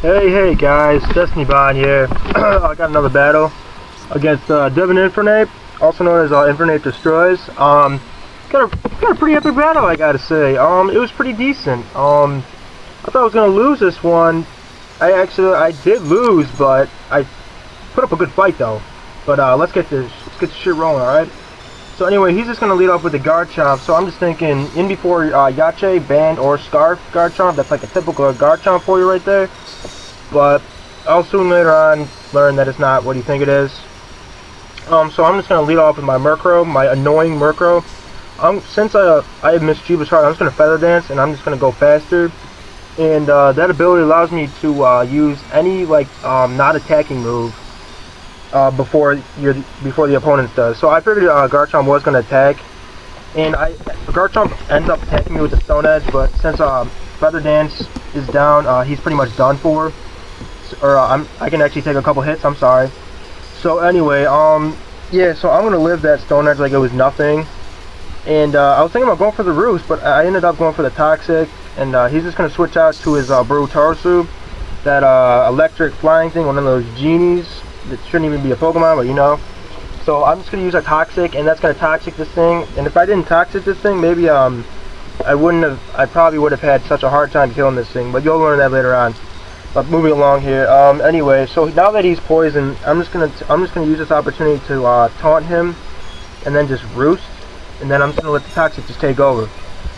Hey guys, destinyb0nd here. I got another battle against Devin Infernape, also known as InfernapeDestroys. Got a pretty epic battle, I gotta say. It was pretty decent. I thought I was gonna lose this one. I did lose, but I put up a good fight though. But let's get this shit rolling, alright? So anyway, he's just gonna lead off with the Garchomp. So I'm just thinking, in before Yache, Band, or Scarf Garchomp. That's like a typical Garchomp for you right there. But I'll soon later on learn that it's not what you think it is. So I'm just gonna lead off with my Murkrow, my annoying Murkrow. Since I have Mischievous Heart, I'm just gonna Feather Dance, and I'm just gonna go faster. And that ability allows me to use any not attacking move before the opponent does. So I figured Garchomp was gonna attack, and Garchomp ends up attacking me with the Stone Edge. But since Feather Dance is down, he's pretty much done for. Or I can actually take a couple hits. I'm sorry. So anyway, yeah. So I'm gonna live that Stone Edge like it was nothing. And I was thinking about going for the Roost, but I ended up going for the Toxic. And he's just gonna switch out to his Brutarosu, that electric flying thing, one of those genies that shouldn't even be a Pokemon, but you know. So I'm just gonna use a Toxic, and that's gonna Toxic this thing. And if I didn't Toxic this thing, maybe I probably would have had such a hard time killing this thing. But you'll learn that later on. But moving along here. Anyway, so now that he's poisoned, I'm just gonna use this opportunity to taunt him, and then just Roost, and then I'm just gonna let the Toxic just take over.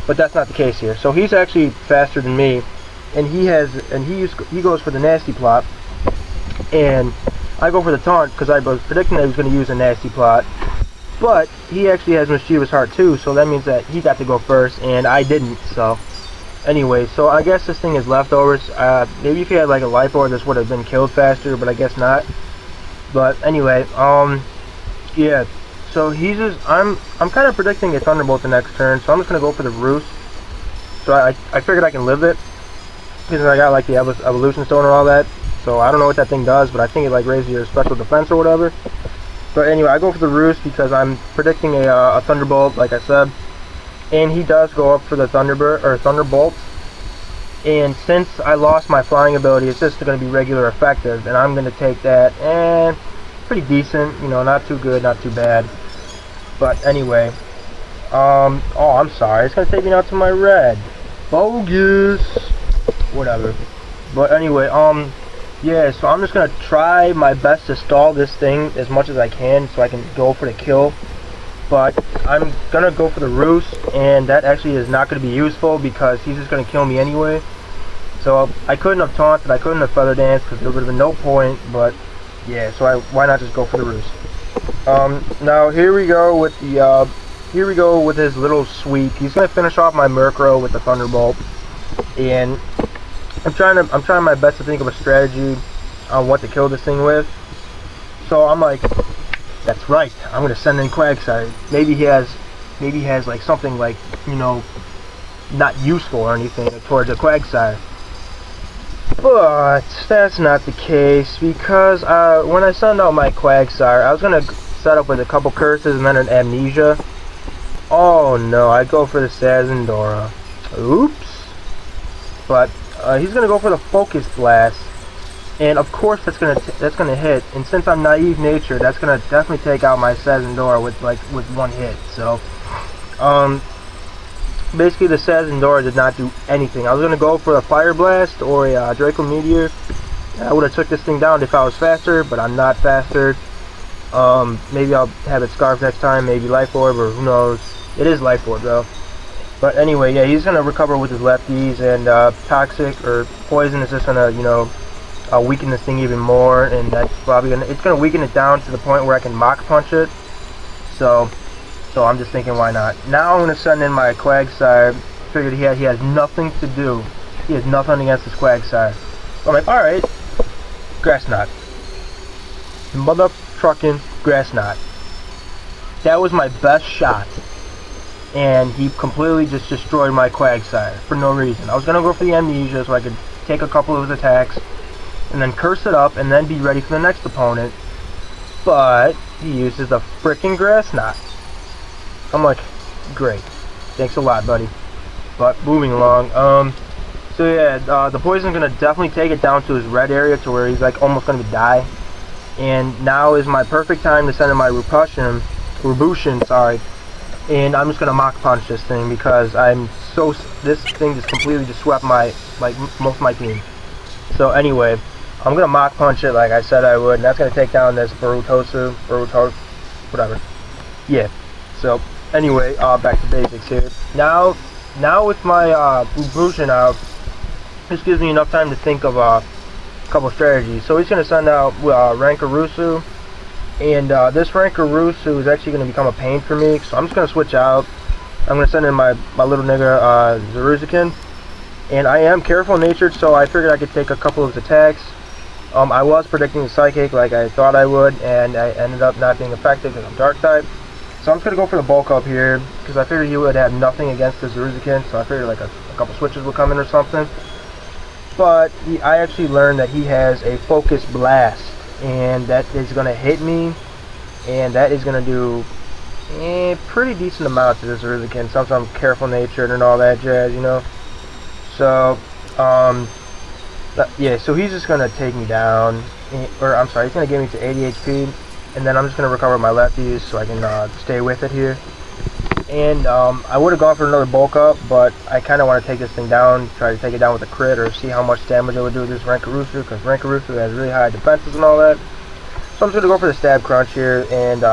But that's not the case here. So he's actually faster than me, and he goes for the Nasty Plot, and I go for the taunt because I was predicting that he was going to use a Nasty Plot. But he actually has Mischievous Heart too, so that means that he got to go first, and I didn't. So anyway, so I guess this thing is leftovers. Maybe if he had like a Life Orb, this would have been killed faster, but I guess not. But anyway, yeah. So he's just, I'm kind of predicting a Thunderbolt the next turn, so I'm just gonna go for the Roost. So I figured I can live it, because I got like the Evolution Stone and all that. So I don't know what that thing does, but I think it like raises your special defense or whatever. But anyway, I go for the Roost because I'm predicting a Thunderbolt, like I said. And he does go up for the Thunderbolt. And since I lost my flying ability, it's just going to be regular effective, and I'm going to take that. And pretty decent, you know, not too good, not too bad. But anyway, oh, I'm sorry, it's gonna take me now to my red. Bogus. Whatever. But anyway, yeah, so I'm just gonna try my best to stall this thing as much as I can so I can go for the kill. But I'm gonna go for the Roost, and that actually is not gonna be useful because he's just gonna kill me anyway. So I couldn't have taunted, I couldn't have Feather Danced because there would have been no point, but yeah, so why not just go for the Roost? Now here we go with his little sweep. He's gonna finish off my Murkrow with the Thunderbolt, and I'm trying my best to think of a strategy on what to kill this thing with. So I'm like, that's right, I'm gonna send in Quagsire. Maybe he has like something like, you know, not useful or anything towards a Quagsire. But that's not the case, because when I send out my Quagsire, I was gonna set up with a couple curses and then an Amnesia. Oh no, I go for the Sazendora. Oops. But he's gonna go for the Focus Blast, and of course that's gonna hit. And since I'm naive nature, that's gonna definitely take out my Sazendora with one hit. So basically the Sazendora did not do anything. I was gonna go for a Fire Blast or a Draco Meteor. I would have took this thing down if I was faster, but I'm not faster. Maybe I'll have it Scarf next time, maybe Life Orb, or who knows. It is Life Orb though. But anyway, yeah, he's gonna recover with his lefties, and Toxic or Poison is just gonna, you know, weaken this thing even more, and that's probably gonna weaken it down to the point where I can Mach Punch it. So I'm just thinking, why not? Now I'm gonna send in my Quagsire. Figured he has nothing to do. He has nothing against his Quagsire. So I'm like, all right, Grass Knot. Mother-trucking Grass Knot. That was my best shot, and he completely just destroyed my Quagsire for no reason. I was gonna go for the Amnesia so I could take a couple of his attacks, and then curse it up, and then be ready for the next opponent. But he uses the frickin' Grass Knot. I'm like, great, thanks a lot, buddy. But moving along, So yeah, the poison's gonna definitely take it down to his red area to where he's like almost gonna die. And now is my perfect time to send in my Rubushin, sorry. And I'm just gonna Mach Punch this thing because this thing just completely just swept most of my team. So anyway, I'm gonna Mach Punch it like I said I would, and that's gonna take down this Barutosu, whatever. Yeah. So anyway, back to basics here. Now with my Rubushin out, this gives me enough time to think of a couple strategies. So he's gonna send out Rankarusu. And this Rankarusu is actually going to become a pain for me, so I'm just going to switch out. I'm going to send in my little nigga Zaruzikin. And I am careful natured, so I figured I could take a couple of his attacks. I was predicting the Psychic like I thought I would, and I ended up not being effective because I'm Dark type. So I'm just going to go for the bulk up here, because I figured he would have nothing against the Zaruzikin, so I figured like a couple switches would come in or something. But I actually learned that he has a Focus Blast. And that is going to hit me, and that is going to do a pretty decent amount to this Zaruzikin, since I'm careful natured and all that jazz, you know. So, yeah, so he's just going to take me down, or I'm sorry, he's going to get me to 80 HP, and then I'm just going to recover my lefties so I can stay with it here. And I would have gone for another bulk up, but I kind of want to take this thing down, try to take it down with a crit, or see how much damage it would do to this Rankarusu, because Rankarusu has really high defenses and all that. So I'm just going to go for the Stab Crunch here, and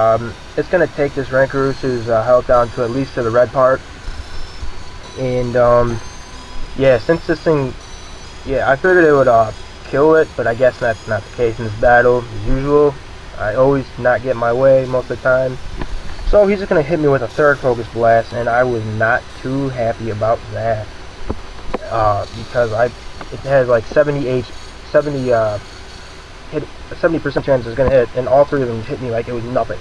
it's going to take this Rankarusu's health down to at least to the red part. And yeah, since this thing, yeah, I figured it would kill it, but I guess that's not the case in this battle, as usual. I always not get my way most of the time. So he's just going to hit me with a third Focus Blast, and I was not too happy about that. Because it has like 70% chance it's going to hit, and all three of them hit me like it was nothing.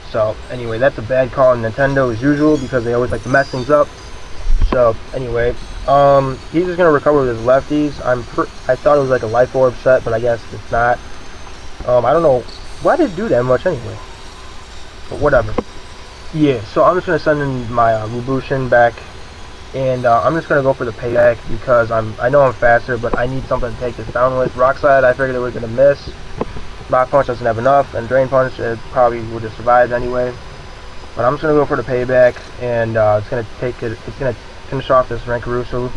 So anyway, that's a bad call on Nintendo as usual, because they always like to mess things up. So anyway, he's just going to recover with his lefties. I thought it was like a Life Orb set, but I guess it's not. I don't know. Why did it do that much anyway? But whatever. Yeah, so I'm just going to send in my Rubushin back, and I'm just going to go for the payback because I know I'm faster, but I need something to take this down with. Rock Slide, I figured it was going to miss. Rock Punch doesn't have enough, and Drain Punch, it probably would have survived anyway. But I'm just going to go for the payback, and it's going to finish off this Rankarusu.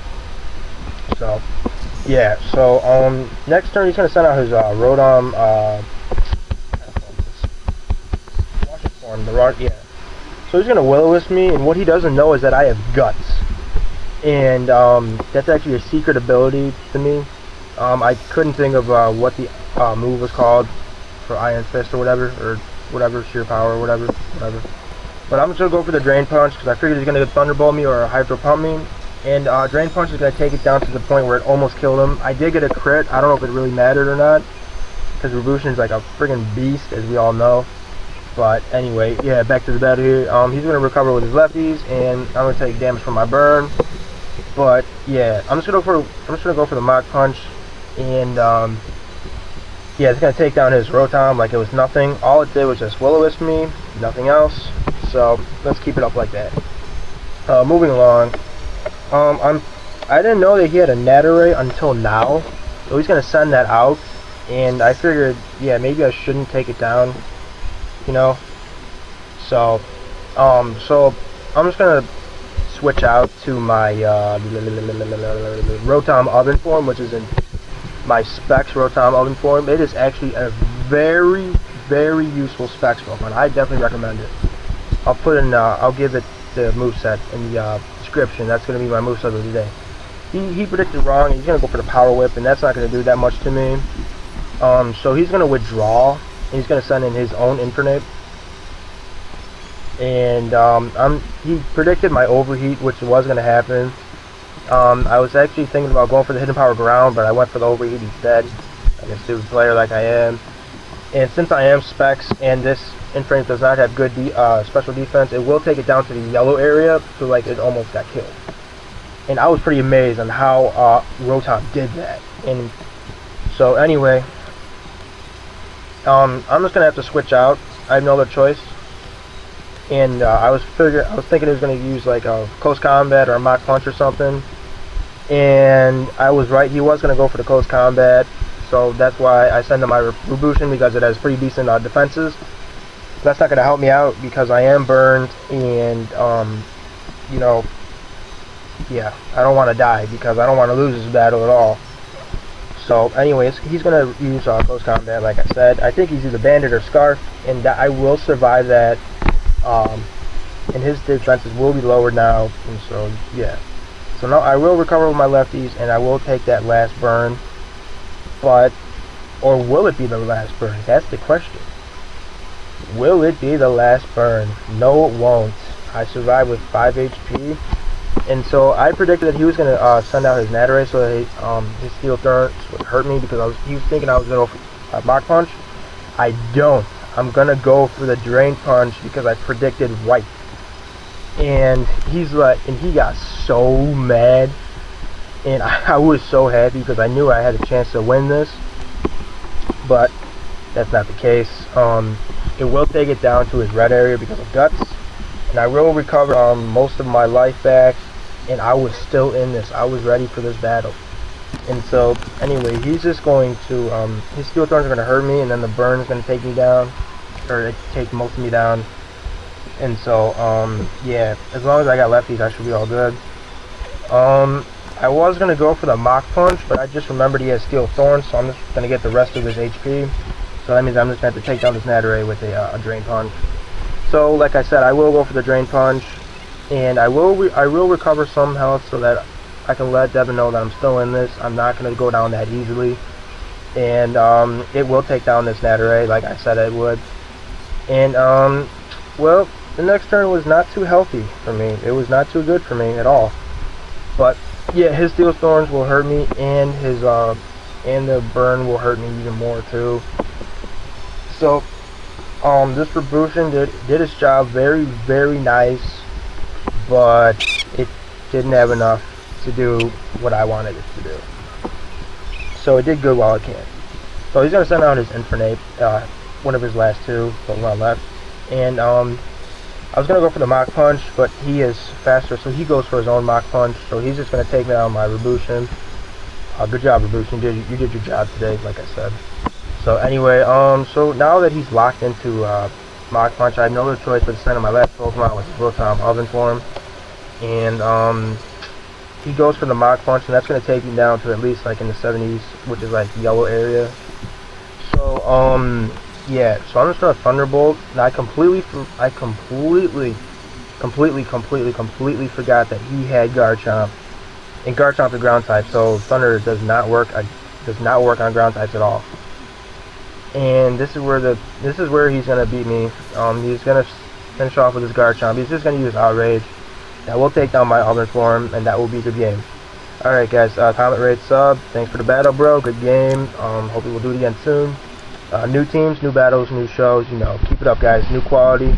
So, yeah, so next turn he's going to send out his Rotom, yeah. So he's gonna Will-O-Wisp me, and what he doesn't know is that I have Guts, and that's actually a secret ability to me. I couldn't think of what the move was called for Iron Fist or whatever, Sheer Power or whatever. But I'm just gonna go for the Drain Punch because I figured he's gonna Thunderbolt me or Hydro Pump me, and Drain Punch is gonna take it down to the point where it almost killed him. I did get a crit. I don't know if it really mattered or not, because Rubushin is like a friggin' beast, as we all know. But anyway, yeah, back to the battle here. He's going to recover with his lefties, and I'm going to take damage from my burn. But yeah, I'm just going to go for the Mach Punch, and yeah, it's going to take down his Rotom like it was nothing. All it did was just Will-O-Wisp me, nothing else. So let's keep it up like that. Moving along, I didn't know that he had a Narrated until now, so he's going to send that out, and I figured, yeah, maybe I shouldn't take it down. You know, so I'm just gonna switch out to my Rotom Oven form, which is in my Specs Rotom Oven form. It is actually a very, very useful Specs Pokemon. I definitely recommend it. I'll give it the moveset in the description. That's gonna be my moveset of the day. He predicted wrong. He's gonna go for the Power Whip, and that's not gonna do that much to me. So he's gonna withdraw. He's going to send in his own Infernape, and he predicted my Overheat, which was going to happen. I was actually thinking about going for the Hidden Power Ground, but I went for the Overheat instead, like a stupid player like I am. And since I am Specs, and this Infernape does not have good special defense, it will take it down to the yellow area, so like it almost got killed. And I was pretty amazed on how Rotom did that. And so anyway, I'm just gonna have to switch out. I have no other choice. And I was thinking he was gonna use like a close combat or a Mach Punch or something. and I was right. He was going to go for the close combat, so that's why I sent him my Rebootion, because it has pretty decent defenses. That's not going to help me out because I am burned, and you know, yeah, I don't want to die because I don't want to lose this battle at all. So anyways, he's going to use close combat, like I said. I think he's either Bandit or Scarf, and that I will survive that, and his defenses will be lowered now, and so yeah. So now I will recover with my lefties, and I will take that last burn, but, or will it be the last burn? That's the question. Will it be the last burn? No, it won't. I survived with 5 HP. And so I predicted that he was going to send out his Narrated so that his Steel Thorns would hurt me, because he was thinking I was going to go for Mach Punch. I don't. I'm going to go for the Drain Punch because I predicted right. And he's like, and he got so mad. And I was so happy because I knew I had a chance to win this. But that's not the case. It will take it down to his red area because of Guts. And I will recover most of my life back. And I was still in this. I was ready for this battle. And so, anyway, he's just going to, his Steel Thorns are going to hurt me, and then the burn is going to take me down, or take most of me down. And so, yeah, as long as I got lefties, I should be all good. I was going to go for the Mach Punch, but I just remembered he has Steel Thorns, so I'm just going to get the rest of his HP. So that means I'm just going to have to take down this Narrated with a Drain Punch. So, like I said, I will go for the Drain Punch. And I will recover some health so that I can let Devin know that I'm still in this. I'm not going to go down that easily. And it will take down this Narrated, like I said it would. And, well, the next turn was not too healthy for me. It was not too good for me at all. But, yeah, his Steel Thorns will hurt me, and his, and the burn will hurt me even more, too. So, this Rebootion did its job very, very nice. But it didn't have enough to do what I wanted it to do. So it did good while it can. So he's going to send out his Infernape, one of his last two, but one left. And I was going to go for the Mach Punch, but he is faster, so he goes for his own Mach Punch. So he's just going to take me out my Rebootion. Good job, Rebootion. You did your job today, like I said. So anyway, so now that he's locked into Mach Punch, I had no other choice but to send him my last Pokemon, which is Rotom Oven Form. And he goes for the Mach Punch, and that's going to take him down to at least like in the 70s, which is like yellow area. So yeah, so I'm just going to Thunderbolt, and I completely forgot that he had Garchomp, and Garchomp's a ground type, so Thunder does not work on ground types at all. And this is where he's gonna beat me. He's gonna finish off with his Garchomp. He's just gonna use Outrage. That will take down my Oven Form, and that will be the game. Alright guys, comment, rate, sub. Thanks for the battle, bro. Good game. Hopefully we'll do it again soon. New teams, new battles, new shows, you know. Keep it up, guys. New quality.